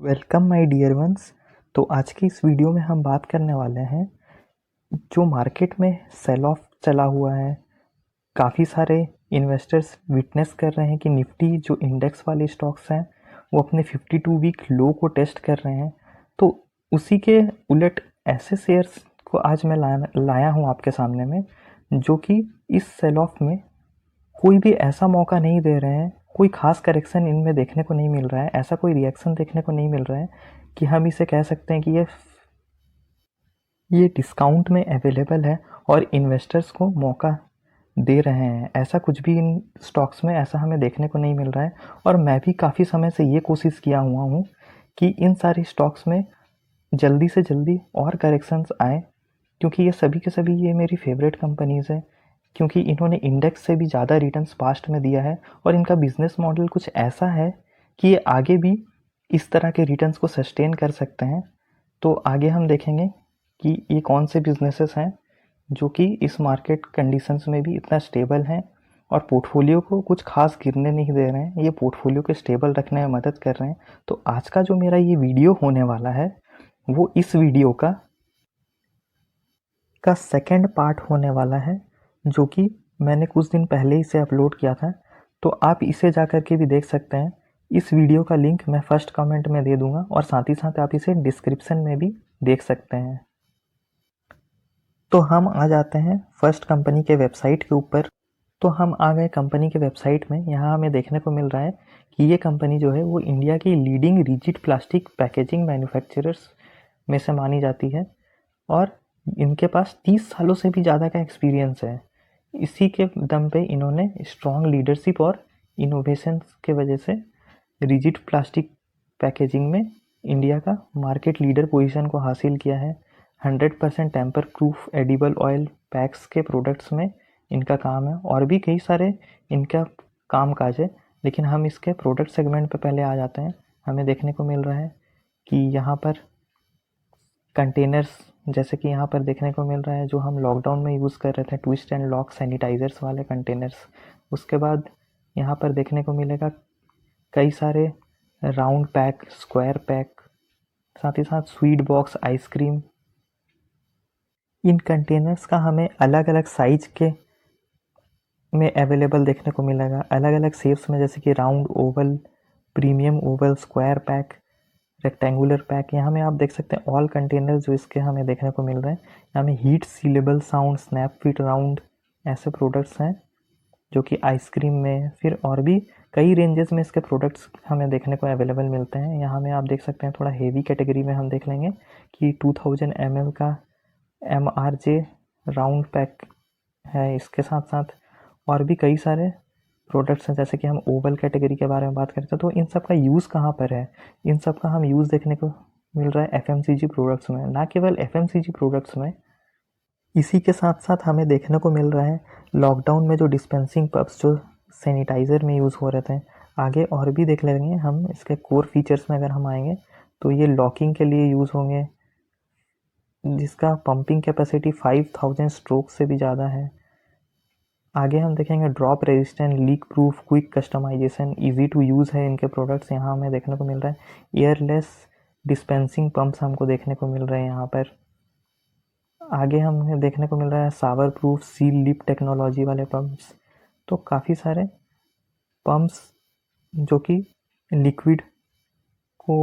Welcome my dear ones. तो आज की इस वीडियो में हम बात करने वाले हैं जो मार्केट में सेल ऑफ चला हुआ है। काफ़ी सारे इन्वेस्टर्स विटनेस कर रहे हैं कि निफ्टी जो इंडेक्स वाले स्टॉक्स हैं वो अपने 52 वीक लो को टेस्ट कर रहे हैं। तो उसी के उलट ऐसे शेयर्स को आज मैं लाया हूँ आपके सामने में जो कि इस सेल ऑफ में कोई भी ऐसा मौका नहीं दे रहे हैं, कोई ख़ास करेक्शन इनमें देखने को नहीं मिल रहा है, ऐसा कोई रिएक्शन देखने को नहीं मिल रहा है कि हम इसे कह सकते हैं कि ये डिस्काउंट में अवेलेबल है और इन्वेस्टर्स को मौका दे रहे हैं। ऐसा कुछ भी इन स्टॉक्स में ऐसा हमें देखने को नहीं मिल रहा है। और मैं भी काफ़ी समय से ये कोशिश किया हुआ हूँ कि इन सारी स्टॉक्स में जल्दी से जल्दी और करेक्शंस आए, क्योंकि ये सभी के सभी ये मेरी फेवरेट कंपनीज़ है, क्योंकि इन्होंने इंडेक्स से भी ज़्यादा रिटर्न्स पास्ट में दिया है और इनका बिजनेस मॉडल कुछ ऐसा है कि ये आगे भी इस तरह के रिटर्न्स को सस्टेन कर सकते हैं। तो आगे हम देखेंगे कि ये कौन से बिजनेसेस हैं जो कि इस मार्केट कंडीशंस में भी इतना स्टेबल हैं और पोर्टफोलियो को कुछ खास गिरने नहीं दे रहे हैं, ये पोर्टफोलियो को स्टेबल रखने में मदद कर रहे हैं। तो आज का जो मेरा ये वीडियो होने वाला है वो इस वीडियो का सेकंड पार्ट होने वाला है, जो कि मैंने कुछ दिन पहले ही से अपलोड किया था। तो आप इसे जा कर के भी देख सकते हैं। इस वीडियो का लिंक मैं फर्स्ट कमेंट में दे दूंगा और साथ ही साथ आप इसे डिस्क्रिप्शन में भी देख सकते हैं। तो हम आ जाते हैं फर्स्ट कंपनी के वेबसाइट के ऊपर। तो हम आ गए कंपनी के वेबसाइट में। यहाँ हमें देखने को मिल रहा है कि ये कंपनी जो है वो इंडिया की leading rigid plastic packaging manufacturers में से मानी जाती है और इनके पास 30 सालों से भी ज़्यादा का एक्सपीरियंस है। इसी के दम पे इन्होंने स्ट्रॉन्ग लीडरशिप और इनोवेशन के वजह से रिजिड प्लास्टिक पैकेजिंग में इंडिया का मार्केट लीडर पोजीशन को हासिल किया है। 100% tamper proof edible oil packs के प्रोडक्ट्स में इनका काम है और भी कई सारे इनका काम काज है, लेकिन हम इसके प्रोडक्ट सेगमेंट पे पहले आ जाते हैं। हमें देखने को मिल रहा है कि यहाँ पर कंटेनर्स, जैसे कि यहाँ पर देखने को मिल रहा है जो हम लॉकडाउन में यूज़ कर रहे थे, ट्विस्ट एंड लॉक सैनिटाइजर्स वाले कंटेनर्स। उसके बाद यहाँ पर देखने को मिलेगा कई सारे राउंड पैक, स्क्वायर पैक, साथ ही साथ स्वीट बॉक्स आइसक्रीम। इन कंटेनर्स का हमें अलग अलग साइज के में अवेलेबल देखने को मिलेगा, अलग अलग शेप्स में, जैसे कि round, Oval, premium Oval, square pack, rectangular pack. यहाँ में आप देख सकते हैं ऑल कंटेनर जो इसके हमें देखने को मिल रहे हैं। यहाँ में heat sealable, sound, snap fit, round ऐसे प्रोडक्ट्स हैं जो कि आइसक्रीम में, फिर और भी कई रेंजेस में इसके प्रोडक्ट्स हमें देखने को अवेलेबल मिलते हैं। यहाँ में आप देख सकते हैं थोड़ा हेवी कैटेगरी में हम देख लेंगे कि 2000 ml का MRJ राउंड पैक है। इसके साथ साथ और भी कई सारे प्रोडक्ट्स हैं, जैसे कि हम ओवल कैटेगरी के बारे में बात करते हैं। तो इन सब का यूज़ कहाँ पर है? इन सब का हम यूज़ देखने को मिल रहा है FMCG प्रोडक्ट्स में। ना केवल FMCG प्रोडक्ट्स में, इसी के साथ साथ हमें देखने को मिल रहा है लॉकडाउन में जो डिस्पेंसिंग पब्स जो सैनिटाइज़र में यूज़ हो रहे थे, आगे और भी देख लेंगे हम। इसके कोर फीचर्स में अगर हम आएंगे तो ये लॉकिंग के लिए यूज़ होंगे, जिसका पंपिंग कैपेसिटी 5000 स्ट्रोक से भी ज़्यादा है। आगे हम देखेंगे drop resistant, leak proof, quick customisation, easy to use है इनके प्रोडक्ट्स। यहाँ हमें देखने को मिल रहा है एयरलेस डिस्पेंसिंग पंप्स हमको देखने को मिल रहे हैं यहाँ पर। आगे हमें देखने को मिल रहा है सावर प्रूफ सील लिप टेक्नोलॉजी वाले पंप्स। तो काफ़ी सारे पंप्स जो कि लिक्विड को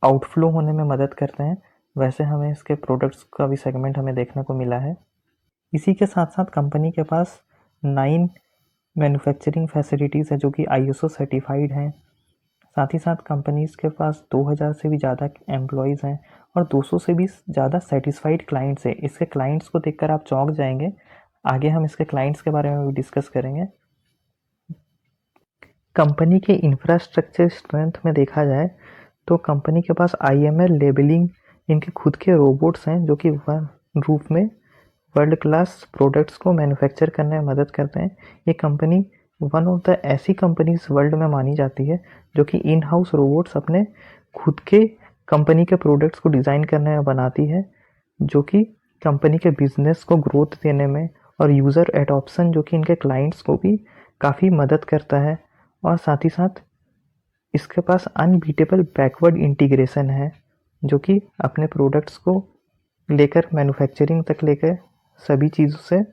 आउटफ्लो होने में मदद करते हैं, वैसे हमें इसके प्रोडक्ट्स का भी सेगमेंट हमें देखने को मिला है। इसी के साथ साथ कंपनी के पास 9 मैन्युफैक्चरिंग फैसिलिटीज़ है जो कि ISO सर्टिफाइड हैं। साथ ही साथ कंपनीज़ के पास 2000 से भी ज़्यादा एम्प्लॉयज़ हैं और 200 से भी ज़्यादा सेटिस्फाइड क्लाइंट्स हैं। इसके क्लाइंट्स को देखकर आप चौंक जाएंगे। आगे हम इसके क्लाइंट्स के बारे में भी डिस्कस करेंगे। कंपनी के इंफ्रास्ट्रक्चर स्ट्रेंथ में देखा जाए तो कंपनी के पास IML लेबलिंग, इनके खुद के रोबोट्स हैं जो कि रूप में वर्ल्ड क्लास प्रोडक्ट्स को मैन्युफैक्चर करने में मदद करते हैं। ये कंपनी वन ऑफ द ऐसी कंपनीज वर्ल्ड में मानी जाती है जो कि इन हाउस रोबोट्स अपने खुद के कंपनी के प्रोडक्ट्स को डिज़ाइन करने में बनाती है, जो कि कंपनी के बिजनेस को ग्रोथ देने में और यूज़र एडॉप्शन जो कि इनके क्लाइंट्स को भी काफ़ी मदद करता है। और साथ ही साथ इसके पास अनबीटेबल बैकवर्ड इंटीग्रेशन है, जो कि अपने प्रोडक्ट्स को लेकर मैन्युफैक्चरिंग तक लेकर सभी चीज़ों से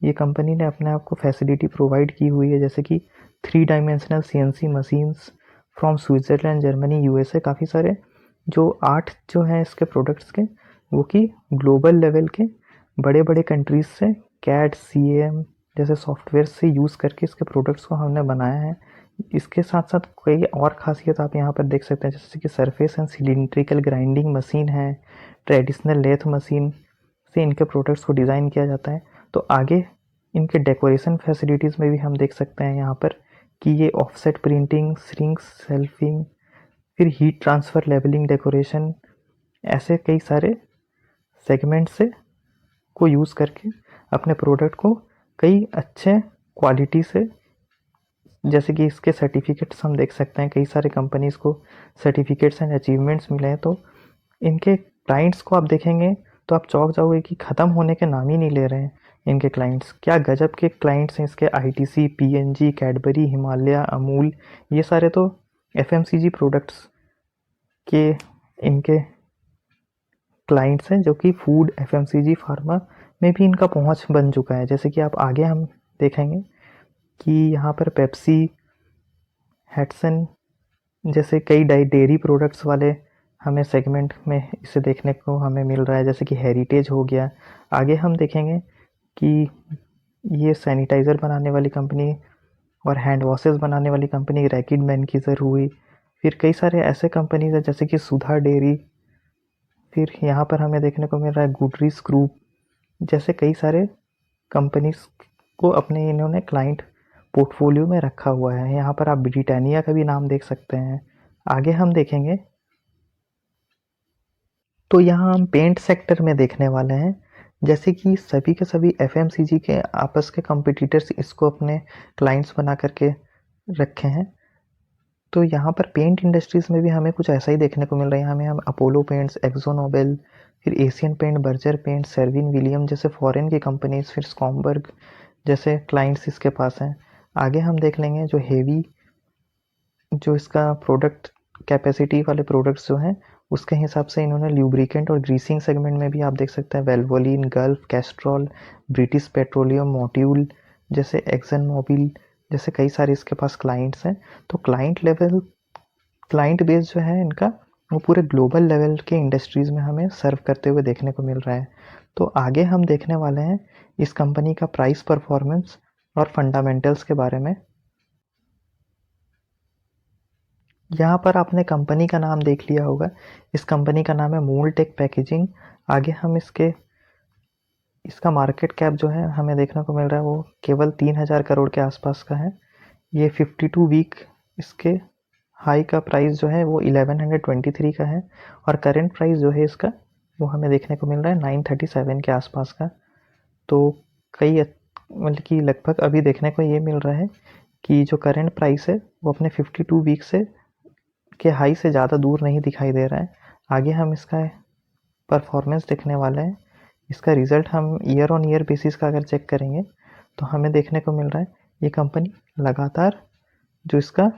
ये कंपनी ने अपने आप को फैसिलिटी प्रोवाइड की हुई है, जैसे कि 3 dimensional CNC machines from Switzerland, Germany, USA। काफ़ी सारे जो 8 जो हैं इसके प्रोडक्ट्स के, वो कि ग्लोबल लेवल के बड़े बड़े कंट्रीज से CAD CAM जैसे सॉफ्टवेयर से यूज़ करके इसके प्रोडक्ट्स को हमने बनाया है। इसके साथ साथ कई और खासियत आप यहाँ पर देख सकते हैं, जैसे कि surface and cylindrical grinding machine है, ट्रेडिशनल लेथ मशीन से इनके प्रोडक्ट्स को डिज़ाइन किया जाता है। तो आगे इनके डेकोरेशन फैसिलिटीज़ में भी हम देख सकते हैं यहाँ पर कि ये ऑफसेट प्रिंटिंग, श्रिंक्स, सेल्फिंग, फिर हीट ट्रांसफ़र, लेबलिंग, डेकोरेशन, ऐसे कई सारे सेगमेंट से को यूज़ करके अपने प्रोडक्ट को कई अच्छे क्वालिटी से, जैसे कि इसके सर्टिफिकेट्स हम देख सकते हैं, कई सारे कंपनीज़ को सर्टिफिकेट्स एंड अचीवमेंट्स मिले हैं। तो इनके क्लाइंट्स को आप देखेंगे तो आप चौंक जाओगे कि ख़त्म होने के नाम ही नहीं ले रहे हैं इनके क्लाइंट्स। क्या गजब के क्लाइंट्स हैं इसके। ITC, PNG, Cadbury, Himalaya, Amul, ये सारे तो FMCG प्रोडक्ट्स के इनके क्लाइंट्स हैं, जो कि फूड, FMCG, फार्मा में भी इनका पहुंच बन चुका है। जैसे कि आप आगे हम देखेंगे कि यहाँ पर पेप्सी, हेटसन जैसे कई डेयरी प्रोडक्ट्स वाले हमें सेगमेंट में इसे देखने को हमें मिल रहा है, जैसे कि हेरिटेज हो गया। आगे हम देखेंगे कि ये सैनिटाइज़र बनाने वाली कंपनी और हैंड वॉशेस बनाने वाली कंपनी रैकिड मैनकीजर हुई। फिर कई सारे ऐसे कंपनीज हैं जैसे कि सुधा डेयरी। फिर यहाँ पर हमें देखने को मिल रहा है गुडरीज ग्रुप, जैसे कई सारे कंपनीज को अपने इन्होंने क्लाइंट पोर्टफोलियो में रखा हुआ है। यहाँ पर आप ब्रिटानिया का भी नाम देख सकते हैं। आगे हम देखेंगे तो यहाँ हम पेंट सेक्टर में देखने वाले हैं, जैसे कि सभी के सभी FMCG के आपस के कंपटीटर्स इसको अपने क्लाइंट्स बना करके रखे हैं। तो यहाँ पर पेंट इंडस्ट्रीज़ में भी हमें कुछ ऐसा ही देखने को मिल रहा है। यहाँ में हम अपोलो पेंट्स, एक्जो नोबेल, फिर Asian paint, Berger paint, Sherwin William जैसे फॉरेन की कंपनीज, फिर स्कॉम्बर्ग जैसे क्लाइंट्स इसके पास हैं। आगे हम देख लेंगे जो हेवी, जो इसका प्रोडक्ट कैपेसिटी वाले प्रोडक्ट्स जो हैं उसके हिसाब से इन्होंने ल्यूब्रिकेंट और ग्रीसिंग सेगमेंट में भी आप देख सकते हैं Valvoline, Gulf, Castrol, British Petroleum, Motul जैसे, एक्सन मोबिल जैसे कई सारे इसके पास क्लाइंट्स हैं। तो क्लाइंट बेस जो है इनका वो पूरे ग्लोबल लेवल के इंडस्ट्रीज़ में हमें सर्व करते हुए देखने को मिल रहा है। तो आगे हम देखने वाले हैं इस कंपनी का प्राइस परफॉर्मेंस और फंडामेंटल्स के बारे में। यहाँ पर आपने कंपनी का नाम देख लिया होगा, इस कंपनी का नाम है मोल्टेक पैकेजिंग। आगे हम इसका मार्केट कैप जो है हमें देखने को मिल रहा है वो केवल 3000 करोड़ के आसपास का है। ये 52 वीक इसके हाई का प्राइस जो है वो 1123 का है, और करंट प्राइस जो है इसका वो हमें देखने को मिल रहा है 937 के आसपास का। तो मतलब कि लगभग अभी देखने को ये मिल रहा है कि जो करंट प्राइस है वो अपने 52 वीक से के हाई से ज़्यादा दूर नहीं दिखाई दे रहा है। आगे हम इसका परफॉर्मेंस देखने वाले हैं। इसका रिज़ल्ट हम ईयर ऑन ईयर बेसिस का अगर चेक करेंगे तो हमें देखने को मिल रहा है ये कंपनी लगातार जो इसका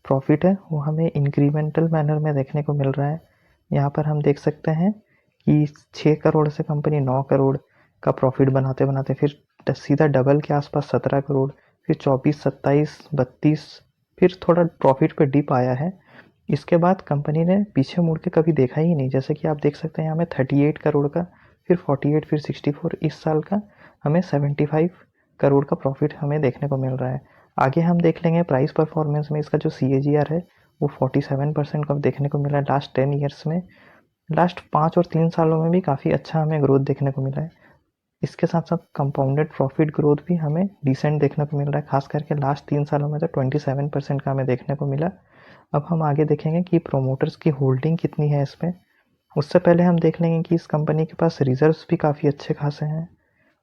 प्रॉफिट है वो हमें इंक्रीमेंटल मैनर में देखने को मिल रहा है। यहाँ पर हम देख सकते हैं कि 6 करोड़ से कंपनी 9 करोड़ का प्रॉफिट बनाते बनाते फिर सीधा डबल के आसपास 17 करोड़, फिर 24, 27, 32, फिर थोड़ा प्रॉफिट पे डिप आया है। इसके बाद कंपनी ने पीछे मुड़ के कभी देखा ही नहीं, जैसे कि आप देख सकते हैं यहाँ में 38 करोड़ का, फिर 48, फिर 64, इस साल का हमें 75 करोड़ का प्रॉफिट हमें देखने को मिल रहा है। आगे हम देख लेंगे प्राइस परफॉर्मेंस में इसका जो CAGR है वो 47% का देखने को मिला है लास्ट 10 ईयर्स में। लास्ट 5 और 3 सालों में भी काफ़ी अच्छा हमें ग्रोथ देखने को मिला है। इसके साथ साथ कंपाउंडेड प्रॉफिट ग्रोथ भी हमें डिसेंट देखने को मिल रहा है, खास करके लास्ट 3 सालों में तो 27% का हमें देखने को मिला। अब हम आगे देखेंगे कि प्रोमोटर्स की होल्डिंग कितनी है इसमें। उससे पहले हम देख लेंगे कि इस कंपनी के पास रिजर्व्स भी काफ़ी अच्छे खासे हैं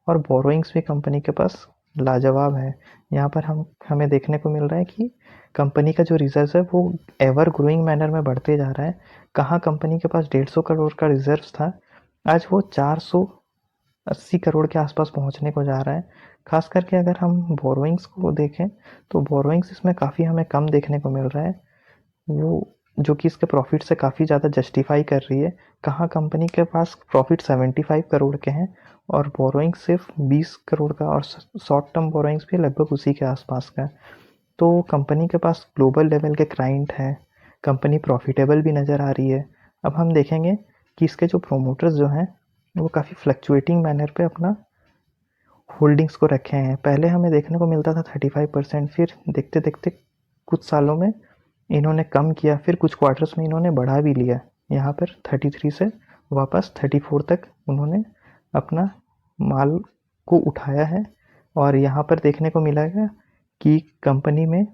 और बोरोइंग्स भी कंपनी के पास लाजवाब है। यहाँ पर हमें देखने को मिल रहा है कि कंपनी का जो रिजर्व है वो एवर ग्रोइंग मैनर में बढ़ते जा रहा है। कहाँ कंपनी के पास 150 करोड़ का रिजर्व था, आज वो 480 करोड़ के आसपास पहुँचने को जा रहा है। खास करके अगर हम बोरोइंग्स को देखें तो बोरोइंग्स इसमें काफ़ी हमें कम देखने को मिल रहा है। वो जो कि इसके प्रॉफिट से काफ़ी ज़्यादा जस्टिफाई कर रही है। कहाँ कंपनी के पास प्रॉफिट 75 करोड़ के हैं और बोरोइंग सिर्फ 20 करोड़ का, और शॉर्ट टर्म बोरोइंग्स भी लगभग उसी के आसपास का है। तो कंपनी के पास ग्लोबल लेवल के क्लाइंट हैं, कंपनी प्रॉफिटेबल भी नज़र आ रही है। अब हम देखेंगे कि इसके जो प्रोमोटर्स जो हैं वो काफ़ी फ्लक्चुएटिंग मैनर पे अपना होल्डिंग्स को रखे हैं। पहले हमें देखने को मिलता था 35%, फिर देखते देखते कुछ सालों में इन्होंने कम किया, फिर कुछ क्वार्टर्स में इन्होंने बढ़ा भी लिया। यहाँ पर 33 से वापस 34 तक उन्होंने अपना माल को उठाया है। और यहाँ पर देखने को मिलेगा कि कंपनी में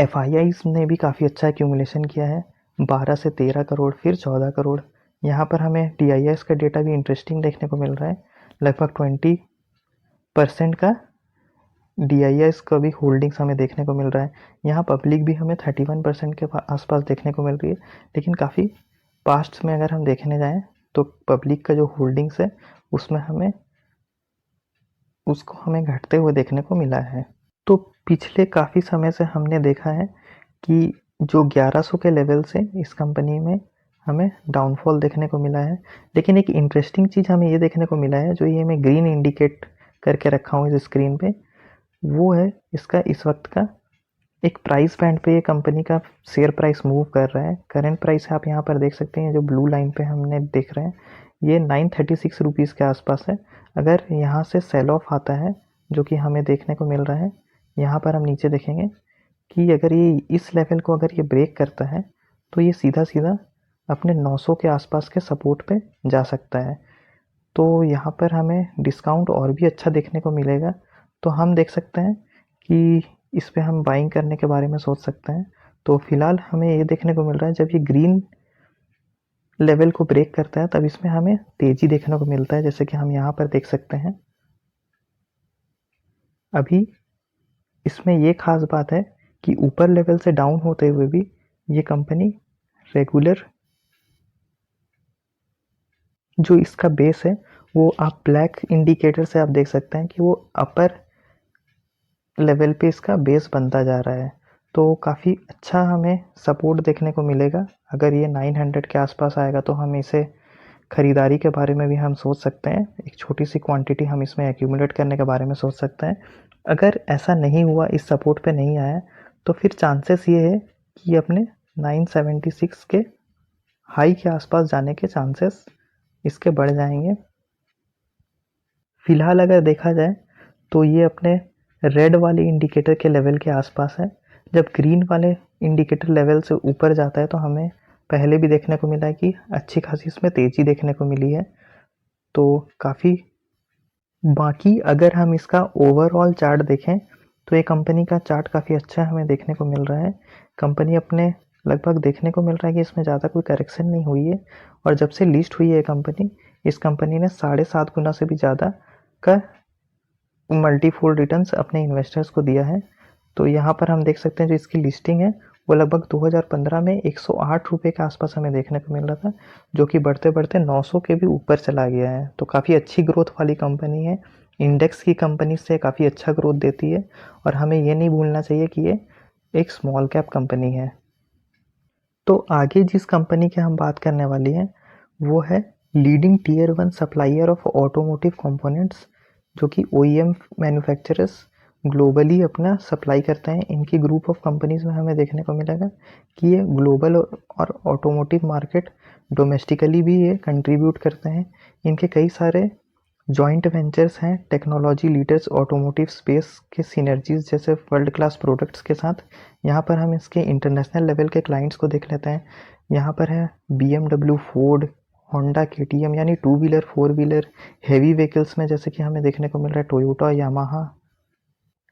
FIIs ने भी काफ़ी अच्छा एक्यूमुलेशन किया है, 12 से 13 करोड़, फिर 14 करोड़। यहाँ पर हमें DIS का डेटा भी इंटरेस्टिंग देखने को मिल रहा है, लगभग 20% का DIS का भी होल्डिंग्स हमें देखने को मिल रहा है। यहाँ पब्लिक भी हमें 31% के आसपास देखने को मिल रही है, लेकिन काफ़ी पास्ट में अगर हम देखने जाएं तो पब्लिक का जो होल्डिंग्स है उसमें हमें घटते हुए देखने को मिला है। तो पिछले काफ़ी समय से हमने देखा है कि जो 1100 के लेवल से इस कंपनी में हमें डाउनफॉल देखने को मिला है। लेकिन एक इंटरेस्टिंग चीज़ हमें ये देखने को मिला है, जो ये मैं ग्रीन इंडिकेट करके रखा हूँ इस स्क्रीन पे, वो है इसका इस वक्त का एक प्राइस बैंड पे ये कंपनी का शेयर प्राइस मूव कर रहा है। करंट प्राइस आप यहाँ पर देख सकते हैं, जो ब्लू लाइन पे हमने देख रहे हैं, ये 936 रुपीज़ के आसपास है। अगर यहाँ से सेल ऑफ आता है, जो कि हमें देखने को मिल रहा है, यहाँ पर हम नीचे देखेंगे कि अगर ये इस लेवल को अगर ये ब्रेक करता है तो ये सीधा सीधा अपने 900 के आसपास के सपोर्ट पे जा सकता है। तो यहाँ पर हमें डिस्काउंट और भी अच्छा देखने को मिलेगा। तो हम देख सकते हैं कि इस पे हम बाइंग करने के बारे में सोच सकते हैं। तो फिलहाल हमें ये देखने को मिल रहा है, जब ये ग्रीन लेवल को ब्रेक करता है तब इसमें हमें तेजी देखने को मिलता है, जैसे कि हम यहाँ पर देख सकते हैं। अभी इसमें ये खास बात है कि ऊपर लेवल से डाउन होते हुए भी ये कंपनी रेगुलर जो इसका बेस है वो आप ब्लैक इंडिकेटर से आप देख सकते हैं कि वो अपर लेवल पे इसका बेस बनता जा रहा है। तो काफ़ी अच्छा हमें सपोर्ट देखने को मिलेगा। अगर ये 900 के आसपास आएगा तो हम इसे ख़रीदारी के बारे में भी हम सोच सकते हैं। एक छोटी सी क्वांटिटी हम इसमें एक्यूमुलेट करने के बारे में सोच सकते हैं। अगर ऐसा नहीं हुआ, इस सपोर्ट पे नहीं आया, तो फिर चांसेस ये है कि अपने 976 के हाई के आसपास जाने के चांसेस इसके बढ़ जाएंगे। फिलहाल अगर देखा जाए तो ये अपने रेड वाले इंडिकेटर के लेवल के आसपास है। जब ग्रीन वाले इंडिकेटर लेवल से ऊपर जाता है तो हमें पहले भी देखने को मिला है कि अच्छी खासी इसमें तेज़ी देखने को मिली है। तो काफ़ी बाकी अगर हम इसका ओवरऑल चार्ट देखें तो ये कंपनी का चार्ट काफ़ी अच्छा हमें देखने को मिल रहा है। कंपनी अपने लगभग देखने को मिल रहा है कि इसमें ज़्यादा कोई करेक्शन नहीं हुई है, और जब से लिस्ट हुई है कंपनी, इस कंपनी ने 7.5 गुना से भी ज़्यादा का मल्टीफोल्ड रिटर्न्स अपने इन्वेस्टर्स को दिया है। तो यहाँ पर हम देख सकते हैं जो इसकी लिस्टिंग है वो लगभग 2015 में 108 रुपये के आसपास हमें देखने को मिल रहा था, जो कि बढ़ते बढ़ते 900 के भी ऊपर चला गया है। तो काफ़ी अच्छी ग्रोथ वाली कंपनी है, इंडेक्स की कंपनी से काफ़ी अच्छा ग्रोथ देती है, और हमें ये नहीं भूलना चाहिए कि ये एक स्मॉल कैप कंपनी है। तो आगे जिस कंपनी की हम बात करने वाली हैं वो है leading tier 1 supplier of automotive components, जो कि OEM मैन्युफैक्चरर्स ग्लोबली अपना सप्लाई करते हैं। इनकी ग्रुप ऑफ कंपनीज में हमें देखने को मिलेगा कि ये ग्लोबल और ऑटोमोटिव मार्केट डोमेस्टिकली भी ये कंट्रीब्यूट करते हैं। इनके कई सारे जॉइंट वेंचर्स हैं टेक्नोलॉजी लीडर्स ऑटोमोटिव स्पेस के सिनर्जीज जैसे वर्ल्ड क्लास प्रोडक्ट्स के साथ। यहाँ पर हम इसके इंटरनेशनल लेवल के क्लाइंट्स को देख लेते हैं। यहाँ पर है BMW, फोर्ड, होंडा, KTM, यानी 2 व्हीलर 4 व्हीलर हेवी व्हीकल्स में जैसे कि हमें देखने को मिल रहा है टोयोटा, यामाहा।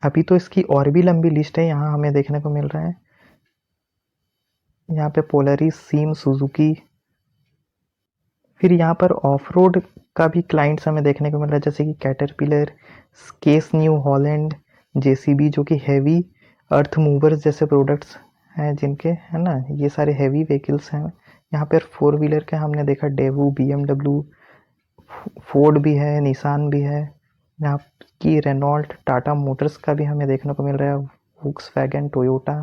अभी तो इसकी और भी लंबी लिस्ट है, यहाँ हमें देखने को मिल रहा है। यहाँ पे पोलरिस, सीम, सुजुकी। फिर यहाँ पर ऑफ रोड का भी क्लाइंट्स हमें देखने को मिल रहा है, जैसे कि caterpillar, case new Holland, JCB, जो कि हैवी अर्थ मूवर्स जैसे प्रोडक्ट्स हैं जिनके, है ना, ये सारे हैवी व्हीकल्स हैं। यहाँ पर 4 व्हीलर के हमने देखा डेवू, BMW, फोर्ड भी है, निसान भी है। यहाँ की रेनॉल्ट, टाटा मोटर्स का भी हमें देखने को मिल रहा है, वोक्सवैगन, टोयोटा।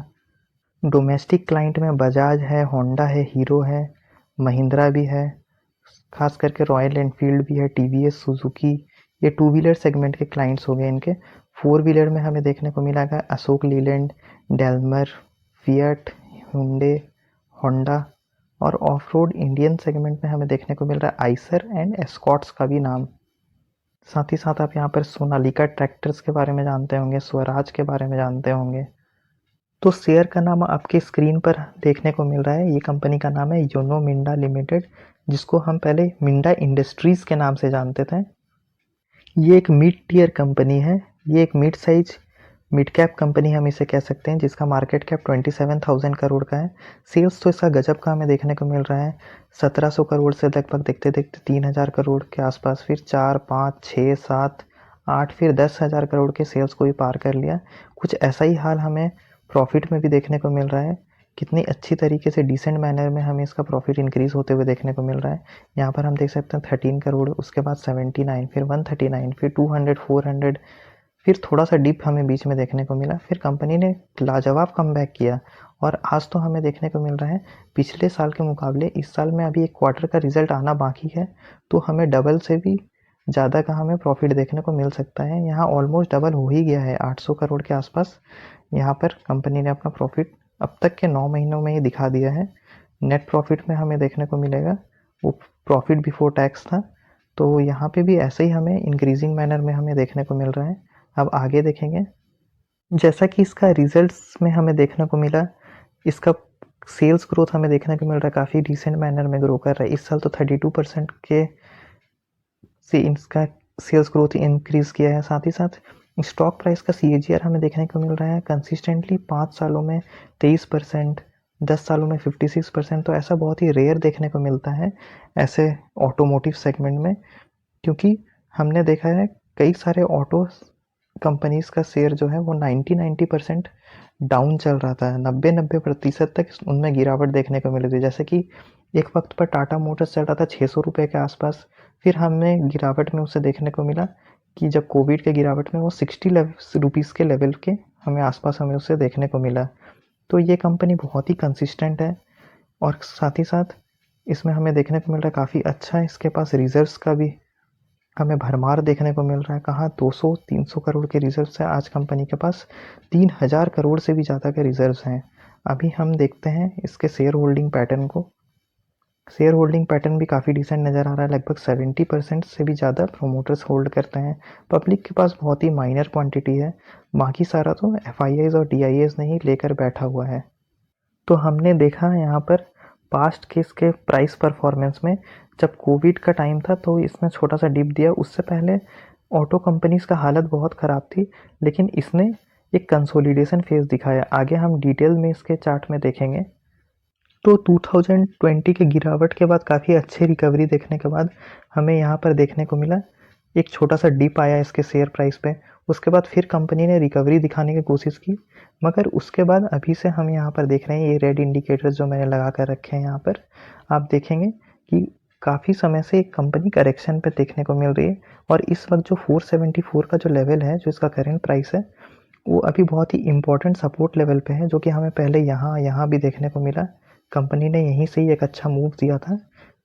डोमेस्टिक क्लाइंट में बजाज है, होंडा है, हीरो है, महिंद्रा भी है, खास करके रॉयल एनफील्ड भी है, टीवीएस, सुजुकी। ये टू व्हीलर सेगमेंट के क्लाइंट्स हो गए इनके। फोर व्हीलर में हमें देखने को मिलेगा Ashok Leyland, Daimler, Fiat, Hyundai, Honda. और ऑफ रोड इंडियन सेगमेंट में हमें देखने को मिल रहा है आइसर एंड एस्कॉर्ट्स का भी नाम। साथ ही साथ आप यहाँ पर सोनालिका ट्रैक्टर्स के बारे में जानते होंगे, स्वराज के बारे में जानते होंगे। तो शेयर का नाम आपके स्क्रीन पर देखने को मिल रहा है। ये कंपनी का नाम है योनो मिंडा लिमिटेड, जिसको हम पहले मिंडा इंडस्ट्रीज के नाम से जानते थे। ये एक मिड टियर कंपनी है। ये एक mid size mid cap company हम इसे कह सकते हैं, जिसका मार्केट कैप 27,000 करोड़ का है। सेल्स तो इसका गजब का हमें देखने को मिल रहा है, 1700 करोड़ से लगभग देखते देखते 3000 करोड़ के आसपास, फिर 4, 5, 6, 7, 8, फिर 10,000 करोड़ के सेल्स को भी पार कर लिया। कुछ ऐसा ही हाल हमें प्रॉफिट में भी देखने को मिल रहा है। कितनी अच्छी तरीके से डिसेंट मैनर में हमें इसका प्रॉफिट इंक्रीज होते हुए देखने को मिल रहा है। यहाँ पर हम देख सकते हैं 13 करोड़, उसके बाद 79, फिर 139, फिर 200, 400, फिर थोड़ा सा डिप हमें बीच में देखने को मिला। फिर कंपनी ने लाजवाब कमबैक किया और आज तो हमें देखने को मिल रहा है पिछले साल के मुकाबले इस साल में अभी एक क्वार्टर का रिजल्ट आना बाकी है, तो हमें डबल से भी ज़्यादा का हमें प्रॉफिट देखने को मिल सकता है। यहाँ ऑलमोस्ट डबल हो ही गया है, 800 करोड़ के आसपास यहाँ पर कंपनी ने अपना प्रॉफिट अब तक के 9 महीनों में ही दिखा दिया है। नेट प्रॉफिट में हमें देखने को मिलेगा वो प्रॉफिट बिफोर टैक्स था, तो यहाँ पे भी ऐसे ही हमें इंक्रीजिंग मैनर में हमें देखने को मिल रहा है। अब आगे देखेंगे, जैसा कि इसका रिजल्ट्स में हमें देखने को मिला, इसका सेल्स ग्रोथ हमें देखने को मिल रहा है काफ़ी डिसेंट मैनर में ग्रो कर रहा है। इस साल तो 32% के से इसका सेल्स ग्रोथ इंक्रीज किया है। साथ ही साथ स्टॉक प्राइस का CAGR हमें देखने को मिल रहा है कंसिस्टेंटली 5 सालों में 23%, 10 सालों में 56%। तो ऐसा बहुत ही रेयर देखने को मिलता है ऐसे ऑटोमोटिव सेगमेंट में, क्योंकि हमने देखा है कई सारे ऑटो कंपनीज का शेयर जो है वो 90% डाउन चल रहा था, 90% तक उनमें गिरावट देखने को मिली थी। जैसे कि एक वक्त पर टाटा मोटर्स चल रहा था 600 रुपये के आसपास, फिर हमें गिरावट में उसे देखने को मिला कि जब कोविड के गिरावट में वो 60 रुपीज़ के लेवल के हमें आसपास हमें उसे देखने को मिला। तो ये कंपनी बहुत ही कंसिस्टेंट है और साथ ही साथ इसमें हमें देखने को मिल रहा है काफ़ी अच्छा इसके पास रिजर्व्स का भी हमें भरमार देखने को मिल रहा है। कहाँ 200-300 करोड़ के रिजर्व्स है, आज कंपनी के पास 3000 करोड़ से भी ज़्यादा के रिजर्व्स हैं। अभी हम देखते हैं इसके शेयर होल्डिंग पैटर्न को। शेयर होल्डिंग पैटर्न भी काफ़ी डिसेंट नज़र आ रहा है, लगभग 70% से भी ज़्यादा प्रोमोटर्स होल्ड करते हैं। पब्लिक के पास बहुत ही माइनर क्वांटिटी है, बाकी सारा तो FIIs और DIAs ने ही लेकर बैठा हुआ है। तो हमने देखा यहाँ पर पास्ट के इसके प्राइस परफॉर्मेंस में, जब कोविड का टाइम था तो इसने छोटा सा डिप दिया। उससे पहले ऑटो कंपनीज का हालत बहुत ख़राब थी, लेकिन इसने एक कंसोलिडेशन फेज दिखाया। आगे हम डिटेल में इसके चार्ट में देखेंगे। तो 2020 के गिरावट के बाद काफ़ी अच्छी रिकवरी देखने के बाद हमें यहाँ पर देखने को मिला एक छोटा सा डिप आया इसके शेयर प्राइस पे। उसके बाद फिर कंपनी ने रिकवरी दिखाने की कोशिश की, मगर उसके बाद अभी से हम यहाँ पर देख रहे हैं ये रेड इंडिकेटर्स जो मैंने लगा कर रखे हैं यहाँ पर, आप देखेंगे कि काफ़ी समय से एक कंपनी करेक्शन पे देखने को मिल रही है। और इस वक्त जो 474 का जो लेवल है, जो इसका करेंट प्राइस है, वो अभी बहुत ही इंपॉर्टेंट सपोर्ट लेवल पे है, जो कि हमें पहले यहाँ भी देखने को मिला। कंपनी ने यहीं से ही एक अच्छा मूव दिया था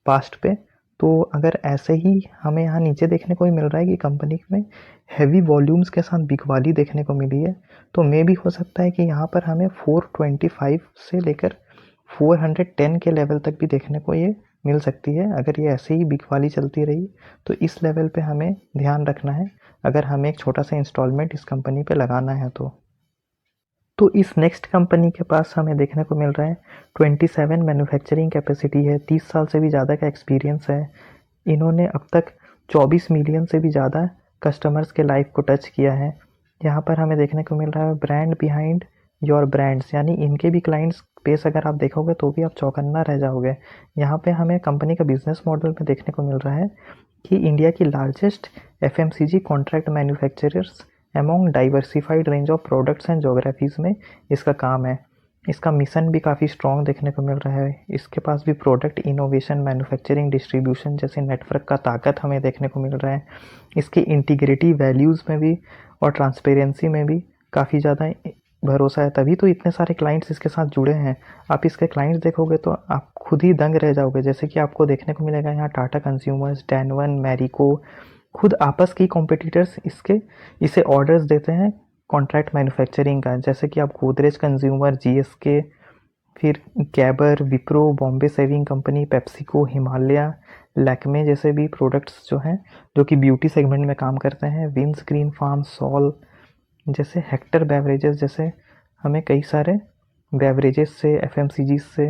पास्ट पे। तो अगर ऐसे ही हमें यहाँ नीचे देखने को ही मिल रहा है कि कंपनी में हैवी वॉल्यूम्स के साथ बिकवाली देखने को मिली है, तो मे भी हो सकता है कि यहाँ पर हमें 425 से लेकर 410 के लेवल तक भी देखने को ये मिल सकती है। अगर ये ऐसे ही बिकवाली चलती रही तो इस लेवल पे हमें ध्यान रखना है, अगर हमें एक छोटा सा इंस्टॉलमेंट इस कंपनी पे लगाना है तो इस नेक्स्ट कंपनी के पास हमें देखने को मिल रहा है 27 मैन्युफैक्चरिंग कैपेसिटी है, 30 साल से भी ज़्यादा का एक्सपीरियंस है। इन्होंने अब तक 24 मिलियन से भी ज़्यादा कस्टमर्स के लाइफ को टच किया है। यहाँ पर हमें देखने को मिल रहा है ब्रांड बिहाइंड योर ब्रांड्स, यानी इनके भी क्लाइंट्स बेस अगर आप देखोगे तो भी आप चौकन्ना रह जाओगे। यहाँ पे हमें कंपनी का बिजनेस मॉडल में देखने को मिल रहा है कि इंडिया की largest FMCG contract manufacturers among diversified range of products and geographies में इसका काम है। इसका मिशन भी काफ़ी स्ट्रॉन्ग देखने को मिल रहा है। इसके पास भी प्रोडक्ट इनोवेशन, मैन्युफैक्चरिंग, डिस्ट्रीब्यूशन जैसे नेटवर्क का ताकत हमें देखने को मिल रहा है। इसकी इंटीग्रिटी वैल्यूज़ में भी और ट्रांसपेरेंसी में भी काफ़ी ज़्यादा भरोसा है, तभी तो इतने सारे क्लाइंट्स इसके साथ जुड़े हैं। आप इसके क्लाइंट्स देखोगे तो आप खुद ही दंग रह जाओगे। जैसे कि आपको देखने को मिलेगा यहाँ टाटा कंज्यूमर्स, डैनवन, मैरिको, खुद आपस की कॉम्पिटिटर्स इसे ऑर्डर्स देते हैं कॉन्ट्रैक्ट मैन्युफैक्चरिंग का। जैसे कि आप गोदरेज कंज्यूमर, जीएसके, फिर कैबर, Wipro, Bombay shaving company, PepsiCo, Himalaya, Lakme जैसे भी प्रोडक्ट्स जो हैं जो कि ब्यूटी सेगमेंट में काम करते हैं, विंस ग्रीन फार्म, सॉल जैसे, हेक्टर बेवरेजेस जैसे, हमें कई सारे बेवरेजेस से, एफएमसीजी से,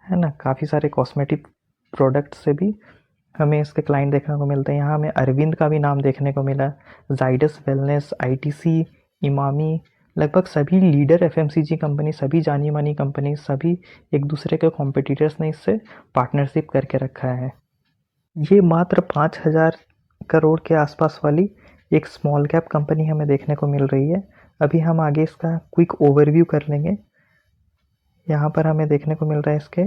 है ना, काफ़ी सारे कॉस्मेटिक प्रोडक्ट से भी हमें इसके क्लाइंट देखने को मिलते हैं। यहाँ हमें अरविंद का भी नाम देखने को मिला, जाइडस वेलनेस, आईटीसी, इमामी, लगभग सभी लीडर एफएमसीजी कंपनी, सभी जानी मानी कंपनी, सभी एक दूसरे के कॉम्पिटिटर्स ने इससे पार्टनरशिप करके रखा है। ये मात्र 5,000 करोड़ के आसपास वाली एक स्मॉल कैप कंपनी हमें देखने को मिल रही है। अभी हम आगे इसका क्विक ओवरव्यू कर लेंगे। यहाँ पर हमें देखने को मिल रहा है इसके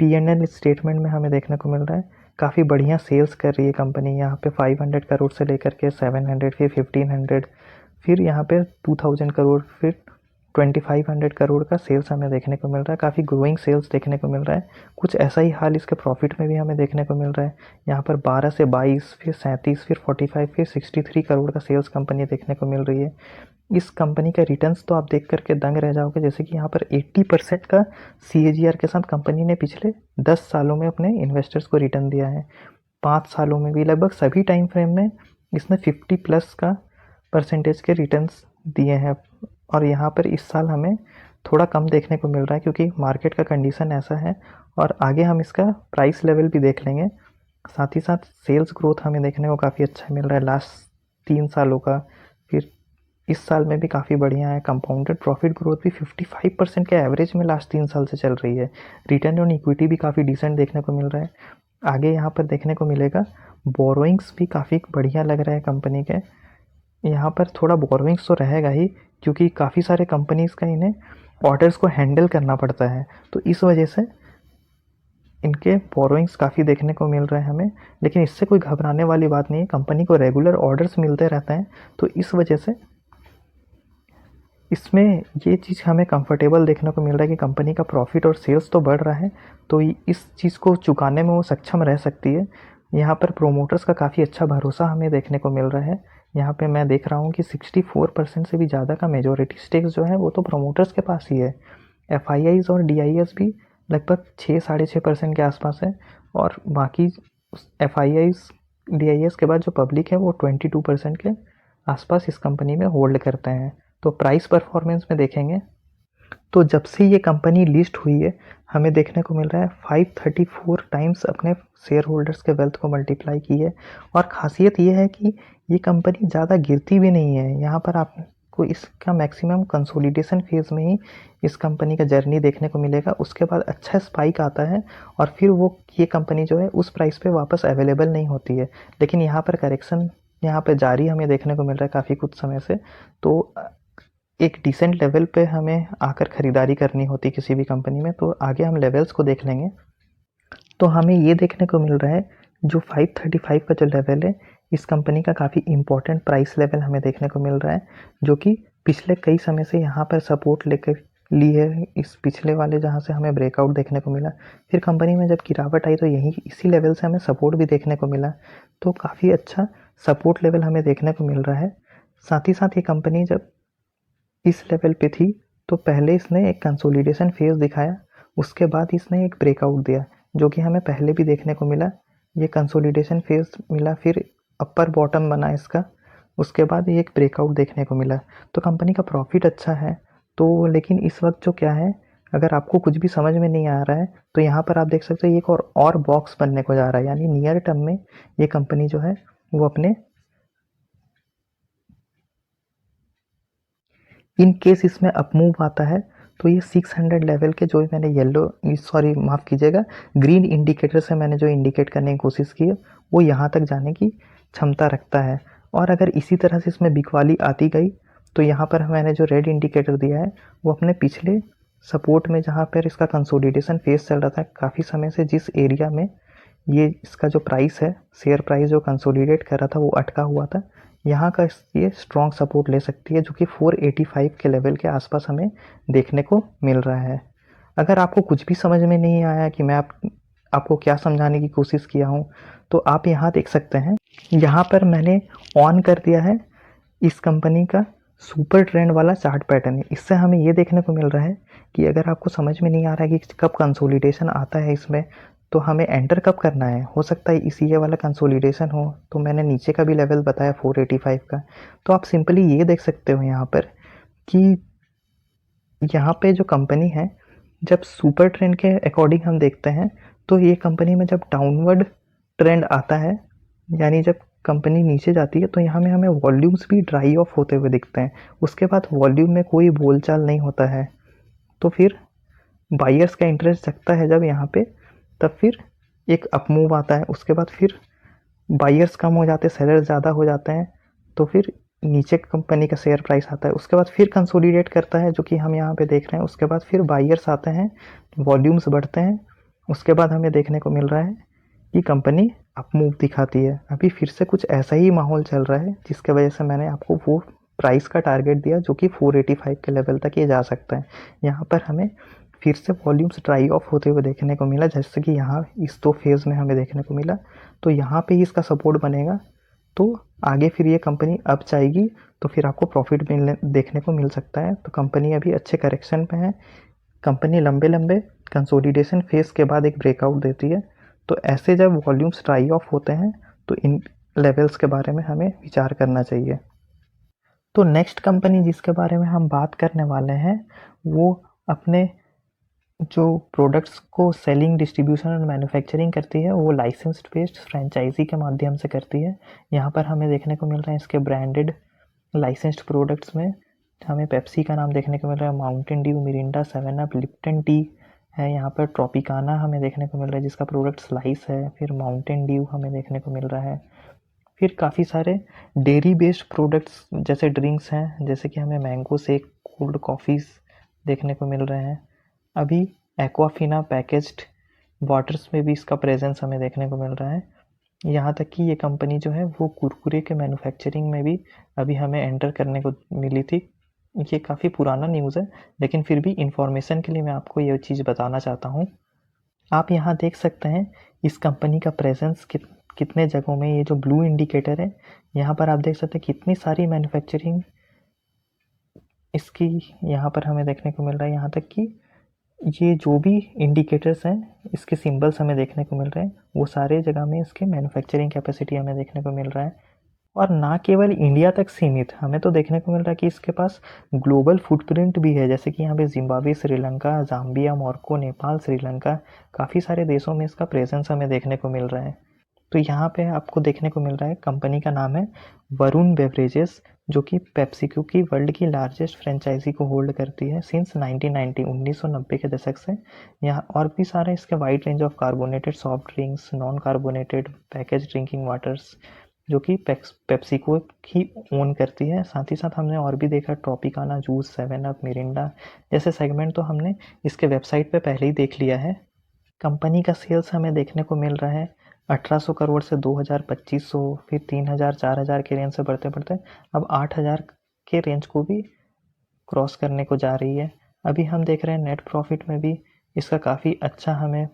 P&L स्टेटमेंट में हमें देखने को मिल रहा है काफ़ी बढ़िया सेल्स कर रही है कंपनी। यहाँ पे 500 करोड़ से लेकर के 700, फिर 1500, फिर यहाँ पे 2000 करोड़, फिर 2500 करोड़ का सेल्स हमें देखने को मिल रहा है। काफ़ी ग्रोइंग सेल्स देखने को मिल रहा है। कुछ ऐसा ही हाल इसके प्रॉफिट में भी हमें देखने को मिल रहा है। यहाँ पर 12 से 22, फिर 37, फिर 45, फिर 63 करोड़ का सेल्स कंपनी देखने को मिल रही है। इस कंपनी का रिटर्न्स तो आप देख करके दंग रह जाओगे। जैसे कि यहाँ पर 80% का CAGR के साथ कंपनी ने पिछले 10 सालों में अपने इन्वेस्टर्स को रिटर्न दिया है। 5 सालों में भी लगभग सभी टाइम फ्रेम में इसने 50+ का परसेंटेज के रिटर्न्स दिए हैं। और यहाँ पर इस साल हमें थोड़ा कम देखने को मिल रहा है क्योंकि मार्केट का कंडीशन ऐसा है। और आगे हम इसका प्राइस लेवल भी देख लेंगे। साथ ही साथ सेल्स ग्रोथ हमें देखने को काफ़ी अच्छा मिल रहा है लास्ट 3 सालों का। फिर इस साल में भी काफ़ी बढ़िया है। कंपाउंडेड प्रॉफिट ग्रोथ भी 55% के एवरेज में लास्ट 3 साल से चल रही है। रिटर्न ऑन इक्विटी भी काफ़ी डिसेंट देखने को मिल रहा है। आगे यहाँ पर देखने को मिलेगा बोरोइंग्स भी काफ़ी बढ़िया लग रहा है कंपनी के। यहाँ पर थोड़ा बोरोइंग्स तो रहेगा ही क्योंकि काफ़ी सारे कंपनीज़ का इन्हें ऑर्डर्स को हैंडल करना पड़ता है, तो इस वजह से इनके बोरोइंग्स काफ़ी देखने को मिल रहे हैं हमें। लेकिन इससे कोई घबराने वाली बात नहीं है, कंपनी को रेगुलर ऑर्डर्स मिलते रहते हैं, तो इस वजह से इसमें ये चीज़ हमें कंफर्टेबल देखने को मिल रहा है कि कंपनी का प्रॉफिट और सेल्स तो बढ़ रहा है, तो इस चीज़ को चुकाने में वो सक्षम रह सकती है। यहाँ पर प्रोमोटर्स का काफ़ी अच्छा भरोसा हमें देखने को मिल रहा है। यहाँ पे मैं देख रहा हूँ कि 64% से भी ज़्यादा का मेजॉरिटी स्टेक्स जो है वो तो प्रोमोटर्स के पास ही है। FIIs और DIS भी लगभग 6-6.5% के आसपास है। और बाकी FIIs DIS के बाद जो पब्लिक है वो 22% के आसपास इस कंपनी में होल्ड करते हैं। तो प्राइस परफॉर्मेंस में देखेंगे तो जब से ये कंपनी लिस्ट हुई है हमें देखने को मिल रहा है 534 टाइम्स अपने शेयर होल्डर्स के वेल्थ को मल्टीप्लाई की है। और ख़ासियत ये है कि ये कंपनी ज़्यादा गिरती भी नहीं है। यहाँ पर आपको इसका मैक्सिमम कंसोलिडेशन फेज़ में ही इस कंपनी का जर्नी देखने को मिलेगा। उसके बाद अच्छा स्पाइक आता है और फिर ये कंपनी जो है उस प्राइस पे वापस अवेलेबल नहीं होती है। लेकिन यहाँ पर करेक्शन यहाँ पे जारी हमें देखने को मिल रहा है काफ़ी कुछ समय से। तो एक डिसेंट लेवल पे हमें आकर ख़रीदारी करनी होती किसी भी कंपनी में। तो आगे हम लेवल्स को देख लेंगे। तो हमें ये देखने को मिल रहा है जो 535 का जो लेवल है इस कंपनी का काफ़ी इम्पोर्टेंट प्राइस लेवल हमें देखने को मिल रहा है, जो कि पिछले कई समय से यहाँ पर सपोर्ट लेकर ली है। इस पिछले वाले जहाँ से हमें ब्रेकआउट देखने को मिला, फिर कंपनी में जब गिरावट आई तो यही इसी लेवल से हमें सपोर्ट भी देखने को मिला। तो काफ़ी अच्छा सपोर्ट लेवल हमें देखने को मिल रहा है। साथ ही साथ ये कंपनी जब इस लेवल पे थी तो पहले इसने एक कंसोलिडेशन फेज़ दिखाया, उसके बाद इसने एक ब्रेकआउट दिया जो कि हमें पहले भी देखने को मिला। ये कंसोलिडेशन फेज़ मिला, फिर अपर बॉटम बना इसका, उसके बाद एक ब्रेकआउट देखने को मिला। तो कंपनी का प्रॉफिट अच्छा है। तो लेकिन इस वक्त जो क्या है, अगर आपको कुछ भी समझ में नहीं आ रहा है तो यहाँ पर आप देख सकते हैं एक और बॉक्स बनने को जा रहा है। यानी नियर टर्म में ये कंपनी जो है वो अपने इन केस इसमें अपमूव आता है तो ये 600 लेवल के जो मैंने माफ़ कीजिएगा, ग्रीन इंडिकेटर से मैंने जो इंडिकेट करने की कोशिश की है वो यहाँ तक जाने की क्षमता रखता है। और अगर इसी तरह से इसमें बिकवाली आती गई तो यहाँ पर मैंने जो रेड इंडिकेटर दिया है वो अपने पिछले सपोर्ट में, जहाँ पर इसका कंसोलिडेशन फेज चल रहा था काफ़ी समय से, जिस एरिया में ये इसका जो प्राइस है, शेयर प्राइस जो कंसोलिडेट कर रहा था वो अटका हुआ था, यहाँ का ये स्ट्रॉन्ग सपोर्ट ले सकती है, जो कि 485 के लेवल के आसपास हमें देखने को मिल रहा है। अगर आपको कुछ भी समझ में नहीं आया कि मैं आपको क्या समझाने की कोशिश किया हूँ, तो आप यहाँ देख सकते हैं, यहाँ पर मैंने ऑन कर दिया है इस कंपनी का सुपर ट्रेंड वाला चार्ट पैटर्न है। इससे हमें ये देखने को मिल रहा है कि अगर आपको समझ में नहीं आ रहा है कि कब कंसोलिडेशन आता है इसमें, तो हमें एंटर कब करना है। हो सकता है इसी ये वाला कंसोलिडेशन हो, तो मैंने नीचे का भी लेवल बताया 485 का। तो आप सिंपली ये देख सकते हो यहाँ पर कि यहाँ पे जो कंपनी है, जब सुपर ट्रेंड के अकॉर्डिंग हम देखते हैं, तो ये कंपनी में जब डाउनवर्ड ट्रेंड आता है, यानी जब कंपनी नीचे जाती है, तो यहाँ में हमें वॉल्यूम्स भी ड्राई ऑफ होते हुए दिखते हैं। उसके बाद वॉल्यूम में कोई बोलचाल नहीं होता है, तो फिर बायर्स का इंटरेस्ट जगता है जब यहाँ पे, तब फिर एक अपमूव आता है। उसके बाद फिर बायर्स कम हो जाते हैं, सेलर्स ज़्यादा हो जाते हैं, तो फिर नीचे कंपनी का शेयर प्राइस आता है। उसके बाद फिर कंसोलिडेट करता है, जो कि हम यहाँ पे देख रहे हैं। उसके बाद फिर बायर्स आते हैं, वॉल्यूम्स बढ़ते हैं। उसके बाद हमें देखने को मिल रहा है कि कंपनी अपमूव दिखाती है। अभी फिर से कुछ ऐसा ही माहौल चल रहा है, जिसके वजह से मैंने आपको वो प्राइस का टारगेट दिया, जो कि 485 के लेवल तक ये जा सकता है। यहाँ पर हमें फिर से वॉल्यूम्स ड्राई ऑफ होते हुए देखने को मिला, जैसे कि यहाँ इस 2 फेज़ में हमें देखने को मिला। तो यहाँ पे ही इसका सपोर्ट बनेगा, तो आगे फिर ये कंपनी अप जाएगी, तो फिर आपको प्रॉफिट देखने को मिल सकता है। तो कंपनी अभी अच्छे करेक्शन पे है। कंपनी लंबे लंबे कंसोलिडेशन फेज के बाद एक ब्रेकआउट देती है। तो ऐसे जब वॉल्यूम्स ड्राई ऑफ होते हैं, तो इन लेवल्स के बारे में हमें विचार करना चाहिए। तो नेक्स्ट कंपनी जिसके बारे में हम बात करने वाले हैं, वो अपने जो प्रोडक्ट्स को सेलिंग, डिस्ट्रीब्यूशन और मैन्युफैक्चरिंग करती है, वो लाइसेंस्ड बेस्ड फ्रेंचाइजी के माध्यम से करती है। यहाँ पर हमें देखने को मिल रहा है इसके ब्रांडेड लाइसेंस्ड प्रोडक्ट्स में हमें पेप्सी का नाम देखने को मिल रहा है, Mountain Dew, Mirinda, 7 up, Lipton T है। यहाँ पर ट्रॉपिकाना हमें देखने को मिल रहा है, जिसका प्रोडक्ट स्लाइस है। फिर माउंटेन ड्यू हमें देखने को मिल रहा है। फिर काफ़ी सारे डेयरी बेस्ड प्रोडक्ट्स जैसे ड्रिंक्स हैं, जैसे कि हमें मैंगो शेक, कोल्ड कॉफ़ीज़ देखने को मिल रहे हैं। अभी एक्वाफिना पैकेज्ड वाटर्स में भी इसका प्रेजेंस हमें देखने को मिल रहा है। यहाँ तक कि ये कंपनी जो है वो कुरकुरे के मैन्युफैक्चरिंग में भी अभी हमें एंटर करने को मिली थी। ये काफ़ी पुराना न्यूज़ है, लेकिन फिर भी इंफॉर्मेशन के लिए मैं आपको ये चीज़ बताना चाहता हूँ। आप यहाँ देख सकते हैं इस कंपनी का प्रेजेंस कितने जगहों में। ये जो ब्लू इंडिकेटर है, यहाँ पर आप देख सकते हैं कितनी सारी मैन्युफैक्चरिंग इसकी यहाँ पर हमें देखने को मिल रहा है। यहाँ तक कि ये जो भी इंडिकेटर्स हैं, इसके सिंबल्स हमें देखने को मिल रहे हैं, वो सारे जगह में इसके मैन्युफैक्चरिंग कैपेसिटी हमें देखने को मिल रहा है। और ना केवल इंडिया तक सीमित, हमें तो देखने को मिल रहा है कि इसके पास ग्लोबल फुटप्रिंट भी है, जैसे कि यहाँ पे Zimbabwe, Sri Lanka, Zambia, Morocco, Nepal, Sri Lanka, काफ़ी सारे देशों में इसका प्रेजेंस हमें देखने को मिल रहा है। तो यहाँ पे आपको देखने को मिल रहा है, कंपनी का नाम है वरुण बेवरेजेस, जो कि पेप्सिको की वर्ल्ड की लार्जेस्ट फ्रेंचाइजी को होल्ड करती है सिंस 1990 के दशक से। यहाँ और भी सारे इसके wide range of carbonated soft drinks, non carbonated package drinking waters, जो कि पेप्सिको ही ओन करती है। साथ ही साथ हमने और भी देखा ट्रॉपिकाना जूस, 7 अप, मिरिंडा जैसे सेगमेंट तो हमने इसके वेबसाइट पे पहले ही देख लिया है। कंपनी का सेल्स हमें देखने को मिल रहा है 1800 करोड़ से 2000, 2500, फिर 3000, 4000 के रेंज से बढ़ते बढ़ते अब 8000 के रेंज को भी क्रॉस करने को जा रही है। अभी हम देख रहे हैं नेट प्रॉफिट में भी इसका काफ़ी अच्छा हमें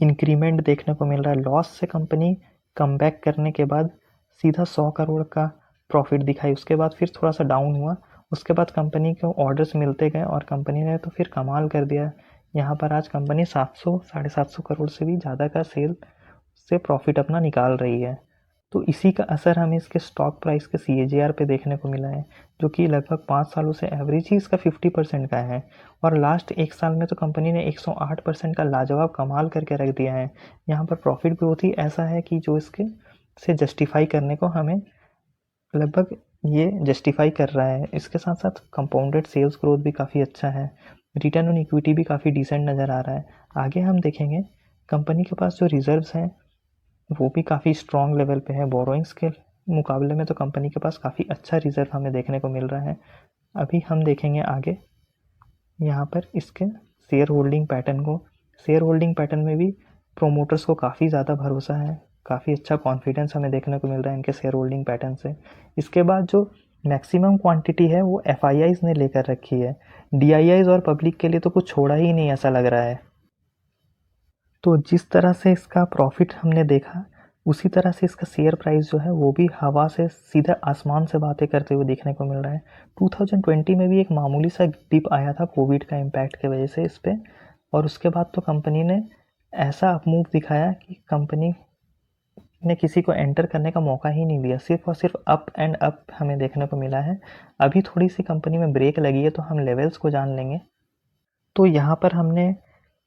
इंक्रीमेंट देखने को मिल रहा है। लॉस से कंपनी कमबैक करने के बाद सीधा 100 करोड़ का प्रॉफिट दिखाई, उसके बाद फिर थोड़ा सा डाउन हुआ। उसके बाद कंपनी को ऑर्डर्स मिलते गए और कंपनी ने तो फिर कमाल कर दिया। यहाँ पर आज कंपनी 700, 750 करोड़ से भी ज़्यादा का सेल से प्रॉफिट अपना निकाल रही है। तो इसी का असर हमें इसके स्टॉक प्राइस के CAGR पे देखने को मिला है, जो कि लगभग 5 सालों से एवरेज ही इसका 50% का है। और लास्ट 1 साल में तो कंपनी ने 108% का लाजवाब कमाल करके रख दिया है। यहाँ पर प्रॉफिट ग्रोथ ही ऐसा है कि जो इसके से जस्टिफाई करने को हमें लगभग ये जस्टिफाई कर रहा है। इसके साथ साथ कंपाउंडेड सेल्स ग्रोथ भी काफ़ी अच्छा है, रिटर्न ऑन इक्विटी भी काफ़ी डिसेंट नज़र आ रहा है। आगे हम देखेंगे कंपनी के पास जो रिजर्व्स हैं वो भी काफ़ी स्ट्रॉन्ग लेवल पे है। बोरोइंग्स के मुकाबले में तो कंपनी के पास काफ़ी अच्छा रिजर्व हमें देखने को मिल रहा है। अभी हम देखेंगे आगे यहाँ पर इसके शेयर होल्डिंग पैटर्न को। शेयर होल्डिंग पैटर्न में भी प्रोमोटर्स को काफ़ी ज़्यादा भरोसा है। काफ़ी अच्छा कॉन्फिडेंस हमें देखने को मिल रहा है इनके शेयर होल्डिंग पैटर्न से। इसके बाद जो मैक्सिमम क्वांटिटी है वो एफआईआईज ने लेकर रखी है, डीआईआईज और पब्लिक के लिए तो कुछ छोड़ा ही नहीं ऐसा लग रहा है। तो जिस तरह से इसका प्रॉफिट हमने देखा, उसी तरह से इसका शेयर प्राइस जो है वो भी हवा से सीधा आसमान से बातें करते हुए देखने को मिल रहा है। 2020 में भी एक मामूली सा डिप आया था कोविड का इम्पैक्ट की वजह से इस पर, और उसके बाद तो कंपनी ने ऐसा अपमूव दिखाया कि कंपनी ने किसी को एंटर करने का मौका ही नहीं दिया, सिर्फ और सिर्फ अप एंड अप हमें देखने को मिला है। अभी थोड़ी सी कंपनी में ब्रेक लगी है तो हम लेवल्स को जान लेंगे। तो यहाँ पर हमने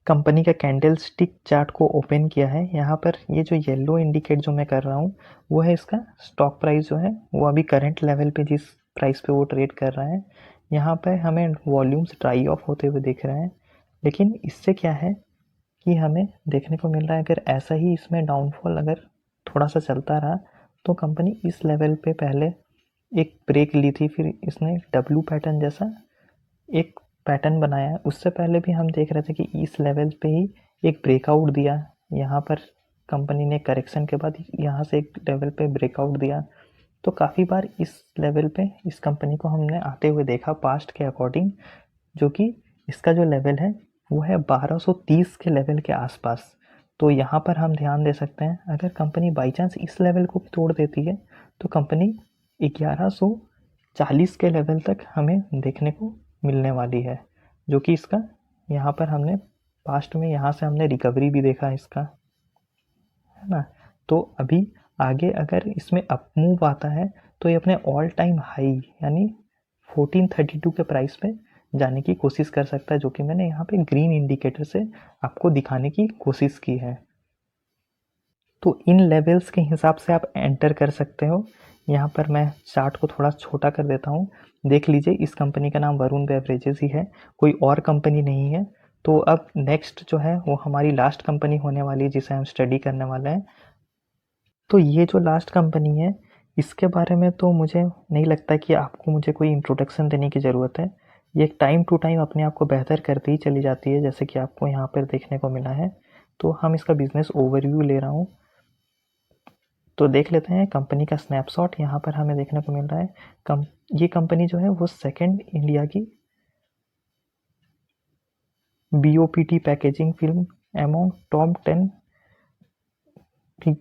कंपनी का कैंडल स्टिक चार्ट को ओपन किया है। यहाँ पर ये जो येलो इंडिकेट जो मैं कर रहा हूँ वो है इसका स्टॉक प्राइस जो है वो अभी करंट लेवल पे जिस प्राइस पे वो ट्रेड कर रहा है। यहाँ पर हमें वॉल्यूम्स ड्राई ऑफ होते हुए दिख रहे हैं, लेकिन इससे क्या है कि हमें देखने को मिल रहा है अगर ऐसा ही इसमें डाउनफॉल अगर थोड़ा सा चलता रहा तो कंपनी इस लेवल पे पहले एक ब्रेक ली थी, फिर इसने डब्ल्यू पैटर्न जैसा एक पैटर्न बनाया है। उससे पहले भी हम देख रहे थे कि इस लेवल पे ही एक ब्रेकआउट दिया, यहाँ पर कंपनी ने करेक्शन के बाद यहाँ से एक लेवल पे ब्रेकआउट दिया। तो काफ़ी बार इस लेवल पे इस कंपनी को हमने आते हुए देखा पास्ट के अकॉर्डिंग, जो कि इसका जो लेवल है वो है 1230 के लेवल के आसपास। तो यहाँ पर हम ध्यान दे सकते हैं अगर कंपनी बाई चांस इस लेवल को भी तोड़ देती है तो कंपनी 1140 के लेवल तक हमें देखने को मिलने वाली है, जो कि इसका यहाँ पर हमने पास्ट में यहाँ से हमने रिकवरी भी देखा इसका, है ना। तो अभी आगे अगर इसमें अप मूव आता है तो ये अपने ऑल टाइम हाई यानी 1432 के प्राइस पे जाने की कोशिश कर सकता है, जो कि मैंने यहाँ पे ग्रीन इंडिकेटर से आपको दिखाने की कोशिश की है। तो इन लेवल्स के हिसाब से आप एंटर कर सकते हो। यहाँ पर मैं चार्ट को थोड़ा छोटा कर देता हूँ, देख लीजिए इस कंपनी का नाम वरुण बेवरेजेस ही है, कोई और कंपनी नहीं है। तो अब नेक्स्ट जो है वो हमारी लास्ट कंपनी होने वाली है जिसे हम स्टडी करने वाले हैं। तो ये जो लास्ट कंपनी है इसके बारे में तो मुझे नहीं लगता कि आपको मुझे कोई इंट्रोडक्शन देने की ज़रूरत है। ये टाइम टू टाइम अपने आप को बेहतर करती ही चली जाती है, जैसे कि आपको यहाँ पर देखने को मिला है। तो हम इसका बिजनेस ओवरव्यू ले रहा हूँ, तो देख लेते हैं कंपनी का स्नैपशॉट। यहाँ पर हमें देखने को मिल रहा है ये कंपनी जो है वो सेकंड इंडिया की BOPT packaging film among top 10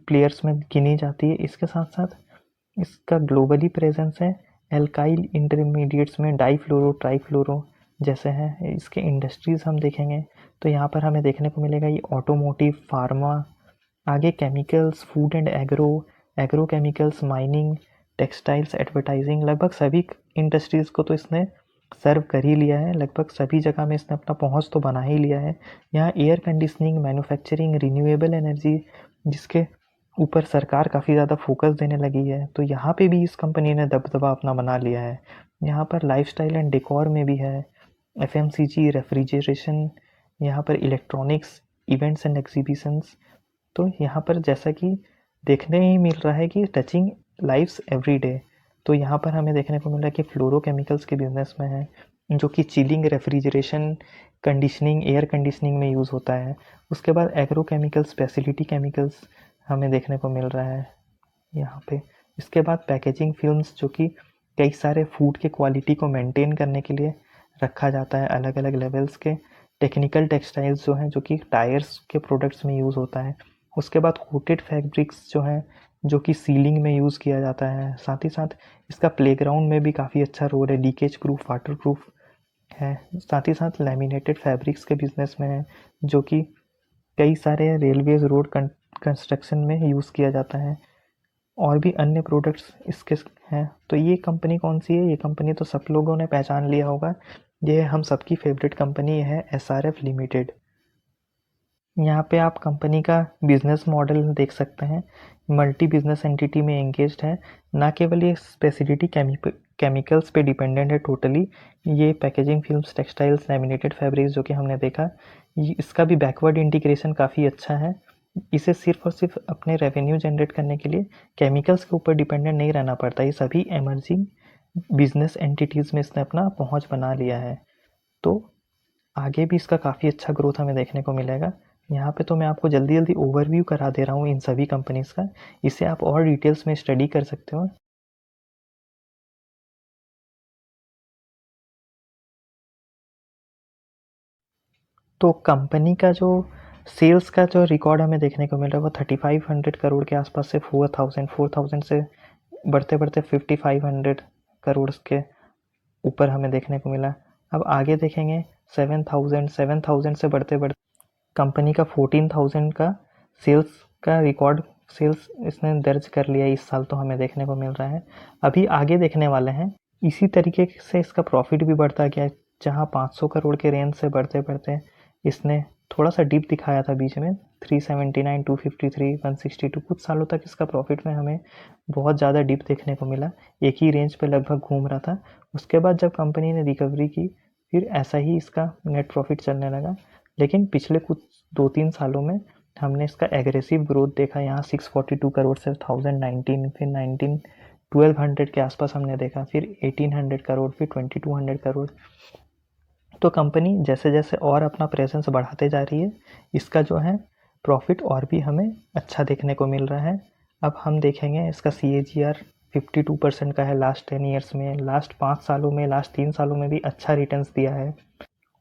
players में गिनी जाती है। इसके साथ साथ इसका ग्लोबली प्रेजेंस है एल्काइल इंटरमीडिएट्स में डाईफ्लोरो ट्राईफ्लोरो जैसे हैं। इसके इंडस्ट्रीज़ हम देखेंगे तो यहाँ पर हमें देखने को मिलेगा ये ऑटोमोटिव, फार्मा, आगे chemicals, food and agro chemicals, mining, textiles, advertising, लगभग सभी इंडस्ट्रीज़ को तो इसने सर्व कर ही लिया है। लगभग सभी जगह में इसने अपना पहुंच तो बना ही लिया है। यहाँ air conditioning, manufacturing, renewable energy जिसके ऊपर सरकार काफ़ी ज़्यादा फोकस देने लगी है, तो यहाँ पे भी इस कंपनी ने दबदबा अपना बना लिया है। यहाँ पर लाइफस्टाइल एंड डेकोर में भी है, FMCG, रेफ्रिजरेशन, यहाँ पर इलेक्ट्रॉनिक्स, इवेंट्स एंड एग्जीबिशंस। तो यहाँ पर जैसा कि देखने ही मिल रहा है कि टचिंग लाइफ्स एवरी डे। तो यहाँ पर हमें देखने को मिल रहा है कि फ्लोरोकेमिकल्स के बिजनेस में है, जो कि chilling, refrigeration, conditioning, air conditioning में यूज़ होता है। उसके बाद एग्रो केमिकल्स, स्पेशलिटी केमिकल्स हमें देखने को मिल रहा है यहाँ पे। इसके बाद पैकेजिंग फिल्म्स, जो कि कई सारे फूड के क्वालिटी को मेंटेन करने के लिए रखा जाता है अलग अलग लेवल्स के। टेक्निकल टेक्सटाइल्स जो हैं, जो कि टायर्स के प्रोडक्ट्स में यूज़ होता है। उसके बाद कोटेड फैब्रिक्स जो हैं, जो कि सीलिंग में यूज़ किया जाता है। साथ ही साथ इसका प्लेग्राउंड में भी काफ़ी अच्छा रोल है, लीकेज प्रूफ, वाटर प्रूफ है। साथ ही साथ लैमिनेटेड फैब्रिक्स के बिजनेस में है, जो कि कई सारे रेलवेज, रोड कंस्ट्रक्शन में यूज़ किया जाता है। और भी अन्य प्रोडक्ट्स इसके हैं। तो ये कंपनी कौन सी है? ये कंपनी तो सब लोगों ने पहचान लिया होगा, ये हम सबकी फेवरेट कंपनी है SRF लिमिटेड। यहाँ पे आप कंपनी का बिजनेस मॉडल देख सकते हैं, मल्टी बिजनेस एंटिटी में एंगेज्ड है। ना केवल ये स्पेशलिटी केमिकल्स पे डिपेंडेंट है टोटली, ये packaging films, textiles, laminated fabrics जो कि हमने देखा, इसका भी बैकवर्ड इंटीग्रेशन काफ़ी अच्छा है। इसे सिर्फ और सिर्फ अपने रेवेन्यू जनरेट करने के लिए केमिकल्स के ऊपर डिपेंडेंट नहीं रहना पड़ता। ये सभी एमर्जिंग बिजनेस एंटिटीज़ में इसने अपना पहुंच बना लिया है। तो आगे भी इसका काफ़ी अच्छा ग्रोथ हमें देखने को मिलेगा। यहाँ पे तो मैं आपको जल्दी जल्दी ओवरव्यू करा दे रहा हूँ इन सभी कंपनीज़ का, इसे आप और डिटेल्स में स्टडी कर सकते हो। तो कंपनी का जो सेल्स का जो रिकॉर्ड हमें देखने को मिल रहा है वो 3500 करोड़ के आसपास से 4000 से बढ़ते बढ़ते 5500 करोड़ के ऊपर हमें देखने को मिला। अब आगे देखेंगे 7000 से बढ़ते बढ़ते कंपनी का 14000 का सेल्स का रिकॉर्ड सेल्स इसने दर्ज कर लिया इस साल, तो हमें देखने को मिल रहा है। अभी आगे देखने वाले हैं इसी तरीके से इसका प्रॉफिट भी बढ़ता गया, जहां 500 करोड़ के रेंज से बढ़ते बढ़ते इसने थोड़ा सा डिप दिखाया था बीच में 379, 253, 162। कुछ सालों तक इसका प्रॉफिट में हमें बहुत ज़्यादा डिप देखने को मिला, एक ही रेंज पे लगभग घूम रहा था। उसके बाद जब कंपनी ने रिकवरी की फिर ऐसा ही इसका नेट प्रॉफिट चलने लगा। लेकिन पिछले कुछ 2-3 सालों में हमने इसका एग्रेसिव ग्रोथ देखा, यहाँ 642 करोड़ से 1019, फिर 1200 के आसपास हमने देखा, फिर 1800 करोड़, फिर 2200 करोड़। तो कंपनी जैसे जैसे और अपना प्रेजेंस बढ़ाते जा रही है, इसका जो है प्रॉफिट और भी हमें अच्छा देखने को मिल रहा है। अब हम देखेंगे इसका CAGR 52% का है लास्ट 10 ईयर्स में, लास्ट 5 सालों में, लास्ट 3 सालों में भी अच्छा रिटर्न्स दिया है।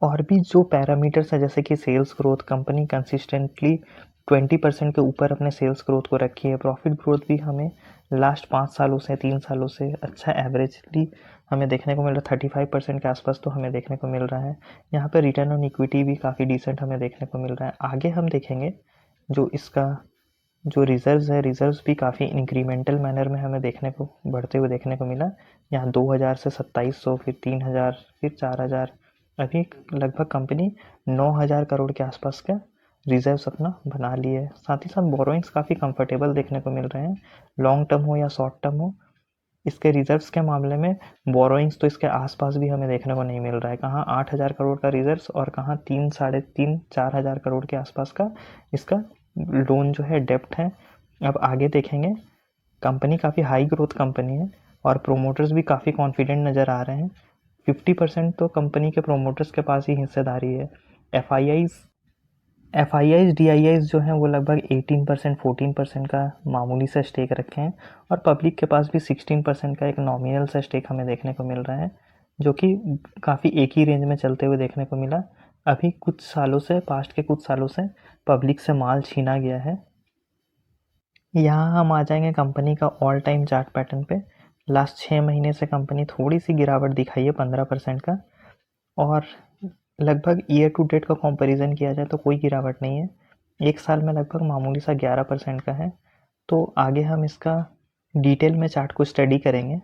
और भी जो पैरामीटर्स है जैसे कि सेल्स ग्रोथ, कंपनी कंसिस्टेंटली 20% के ऊपर अपने सेल्स ग्रोथ को रखी है। प्रॉफिट ग्रोथ भी हमें लास्ट 5 सालों से 3 सालों से अच्छा एवरेजली हमें देखने को मिल रहा है, 35% के आसपास तो हमें देखने को मिल रहा है। यहाँ पर रिटर्न ऑन इक्विटी भी काफ़ी डिसेंट हमें देखने को मिल रहा है। आगे हम देखेंगे जो इसका जो रिजर्व्स है, रिजर्व्स भी काफ़ी इंक्रीमेंटल मैनर में हमें देखने को बढ़ते हुए देखने को मिला। यहाँ 2000 से 2700, फिर 3000, फिर 4000, अभी लगभग कंपनी 9000 करोड़ के आसपास का रिजर्व्स अपना बना लिए है। साथ ही साथ बोरोइंग्स काफ़ी कंफर्टेबल देखने को मिल रहे हैं, लॉन्ग टर्म हो या शॉर्ट टर्म हो। इसके रिजर्व्स के मामले में बोरोइंग्स तो इसके आसपास भी हमें देखने को नहीं मिल रहा है, कहाँ 8000 करोड़ का रिजर्व्स और कहाँ 3, 3.5, 4000 करोड़ के आसपास का इसका लोन जो है डेप्ट है। अब आगे देखेंगे कंपनी काफ़ी हाई ग्रोथ कंपनी है और प्रोमोटर्स भी काफ़ी कॉन्फिडेंट नज़र आ रहे हैं। 50% तो कंपनी के प्रोमोटर्स के पास ही हिस्सेदारी है। F I eyes D I eyes जो हैं वो लगभग 18%, 14% का मामूली सा स्टेक रखे हैं और पब्लिक के पास भी 16% का एक नॉमिनल सा स्टेक हमें देखने को मिल रहा है, जो कि काफ़ी एक ही रेंज में चलते हुए देखने को मिला। अभी कुछ सालों से, पास्ट के कुछ सालों से पब्लिक से माल छीना गया है। यहाँ हम आ जाएंगे कंपनी का ऑल टाइम चार्ट पैटर्न पे। लास्ट 6 महीने से कंपनी थोड़ी सी गिरावट दिखाई है 15% का, और लगभग ईयर टू डेट का कंपैरिजन किया जाए तो कोई गिरावट नहीं है। एक साल में लगभग मामूली सा 11% का है। तो आगे हम इसका डिटेल में चार्ट को स्टडी करेंगे।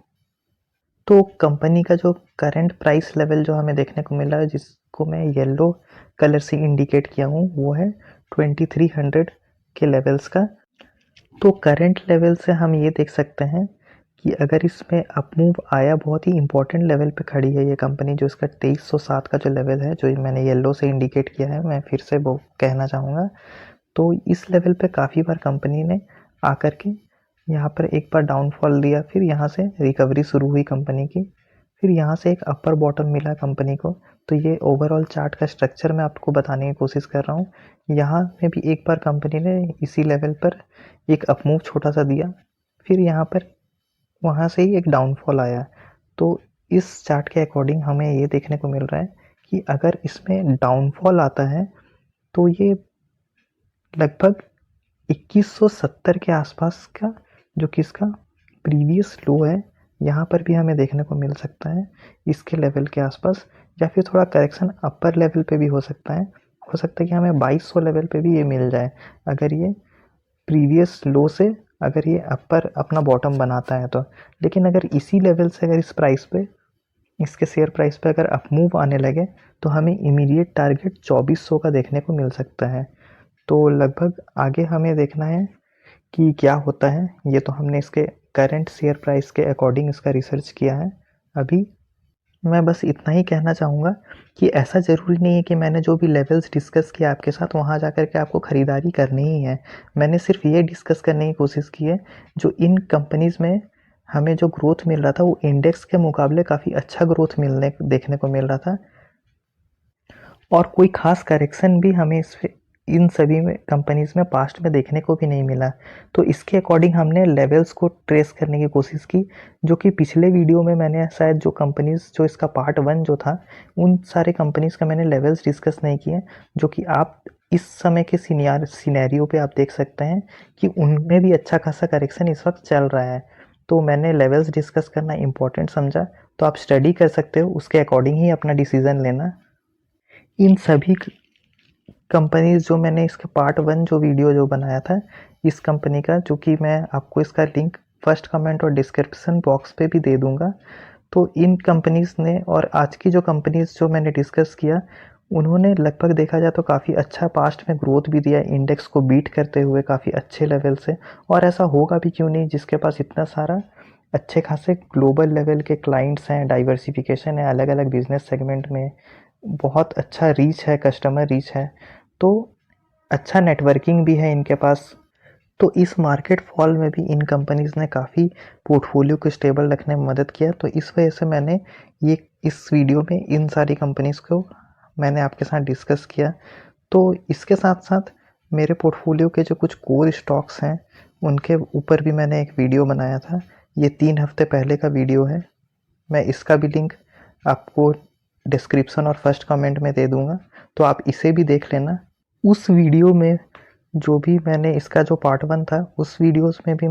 तो कंपनी का जो करंट प्राइस लेवल जो हमें देखने को मिला है, जिसको मैं येलो कलर से इंडिकेट किया हूँ, वो है 2300 के लेवल्स का। तो करंट लेवल से हम ये देख सकते हैं कि अगर इसमें अपमूव आया, बहुत ही इंपॉर्टेंट लेवल पे खड़ी है ये कंपनी, जो इसका 2307 का जो लेवल है, जो मैंने येलो से इंडिकेट किया है, मैं फिर से वो कहना चाहूँगा। तो इस लेवल पे काफ़ी बार कंपनी ने आकर के यहाँ पर एक बार डाउनफॉल दिया, फिर यहाँ से रिकवरी शुरू हुई कंपनी की, फिर यहाँ से एक अपर बॉटम मिला कंपनी को। तो ये ओवरऑल चार्ट का स्ट्रक्चर मैं आपको बताने की कोशिश कर रहा हूँ। यहाँ में भी एक बार कंपनी ने इसी लेवल पर एक अपमूव छोटा सा दिया, फिर यहाँ पर वहाँ से ही एक डाउनफॉल आया। तो इस चार्ट के अकॉर्डिंग हमें ये देखने को मिल रहा है कि अगर इसमें डाउनफॉल आता है तो ये लगभग 2170 के आसपास का, जो कि इसका प्रीवियस लो है, यहाँ पर भी हमें देखने को मिल सकता है इसके लेवल के आसपास, या फिर थोड़ा करेक्शन अपर लेवल पे भी हो सकता है। हो सकता है कि हमें 2200 लेवल पे भी ये मिल जाए, अगर ये प्रीवियस लो से अगर ये अपर अपना बॉटम बनाता है तो। लेकिन अगर इसी लेवल से अगर इस प्राइस पे, इसके शेयर प्राइस पे अगर अपमूव आने लगे तो हमें इमीडिएट टारगेट 2400 का देखने को मिल सकता है। तो लगभग आगे हमें देखना है कि क्या होता है। ये तो हमने इसके करंट शेयर प्राइस के अकॉर्डिंग इसका रिसर्च किया है। अभी मैं बस इतना ही कहना चाहूँगा कि ऐसा ज़रूरी नहीं है कि मैंने जो भी लेवल्स डिस्कस किया आपके साथ, वहाँ जा कर के आपको ख़रीदारी करनी ही है। मैंने सिर्फ ये डिस्कस करने की कोशिश की है, जो इन कंपनीज़ में हमें जो ग्रोथ मिल रहा था वो इंडेक्स के मुकाबले काफ़ी अच्छा ग्रोथ देखने को मिल रहा था, और कोई ख़ास करेक्शन भी हमें इन सभी में कंपनीज़ में पास्ट में देखने को भी नहीं मिला। तो इसके अकॉर्डिंग हमने लेवल्स को ट्रेस करने की कोशिश की, जो कि पिछले वीडियो में मैंने शायद जो कंपनीज़ जो इसका पार्ट 1 जो था, उन सारे कंपनीज़ का मैंने लेवल्स डिस्कस नहीं किए, जो कि आप इस समय के सिनेरियो पे आप देख सकते हैं कि उनमें भी अच्छा खासा करेक्शन इस वक्त चल रहा है। तो मैंने लेवल्स डिस्कस करना इम्पोर्टेंट समझा, तो आप स्टडी कर सकते हो, उसके अकॉर्डिंग ही अपना डिसीज़न लेना। इन सभी कंपनीज़ जो मैंने इसका पार्ट 1 जो वीडियो जो बनाया था इस कंपनी का, जो कि मैं आपको इसका लिंक फर्स्ट कमेंट और डिस्क्रिप्शन बॉक्स पे भी दे दूँगा। तो इन कंपनीज़ ने और आज की जो कंपनीज़ जो मैंने डिस्कस किया, उन्होंने लगभग देखा जाए तो काफ़ी अच्छा पास्ट में ग्रोथ भी दिया, इंडेक्स को बीट करते हुए काफ़ी अच्छे लेवल से। और ऐसा होगा भी क्यों नहीं, जिसके पास इतना सारा अच्छे खासे ग्लोबल लेवल के क्लाइंट्स हैं, डाइवर्सिफिकेशन है अलग-अलग बिज़नेस सेगमेंट में, बहुत अच्छा रीच है, कस्टमर रीच है, तो अच्छा नेटवर्किंग भी है इनके पास। तो इस मार्केट फॉल में भी इन कंपनीज़ ने काफ़ी पोर्टफोलियो को स्टेबल रखने में मदद किया। तो इस वजह से मैंने ये इस वीडियो में इन सारी कंपनीज़ को मैंने आपके साथ डिस्कस किया। तो इसके साथ-साथ मेरे पोर्टफोलियो के जो कुछ कोर स्टॉक्स हैं, उनके ऊपर भी मैंने एक वीडियो बनाया था। ये 3 हफ्ते पहले का वीडियो है। मैं इसका भी लिंक आपको डिस्क्रिप्शन और फर्स्ट कमेंट में दे दूँगा, तो आप इसे भी देख लेना। उस वीडियो में जो भी मैंने इसका जो पार्ट 1 था, उस वीडियोज़ में भी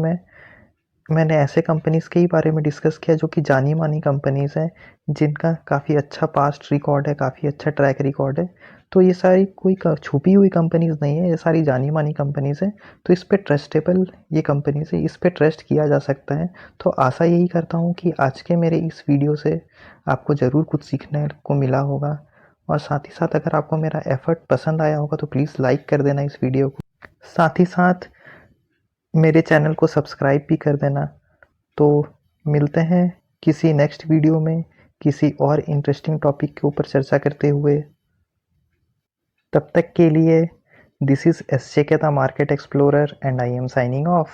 मैंने ऐसे कंपनीज़ के ही बारे में डिस्कस किया जो कि जानी-मानी कंपनीज़ हैं, जिनका काफ़ी अच्छा पास्ट रिकॉर्ड है, काफ़ी अच्छा ट्रैक रिकॉर्ड है। तो ये सारी कोई छुपी हुई कंपनीज़ नहीं है, ये सारी जानी-मानी कंपनीज़ हैं। तो इस पे ट्रस्टेबल ये कंपनीज़ है, इस पे ट्रस्ट किया जा सकता है। तो आशा यही करता हूँ कि आज के मेरे इस वीडियो से आपको ज़रूर कुछ सीखने को मिला होगा, और साथ ही साथ अगर आपको मेरा एफ़र्ट पसंद आया होगा तो प्लीज़ लाइक कर देना इस वीडियो को। साथ ही साथ मेरे चैनल को सब्सक्राइब भी कर देना। तो मिलते हैं किसी नेक्स्ट वीडियो में किसी और इंटरेस्टिंग टॉपिक के ऊपर चर्चा करते हुए। तब तक के लिए दिस इज़ एस जे के the market explorer and I am signing off.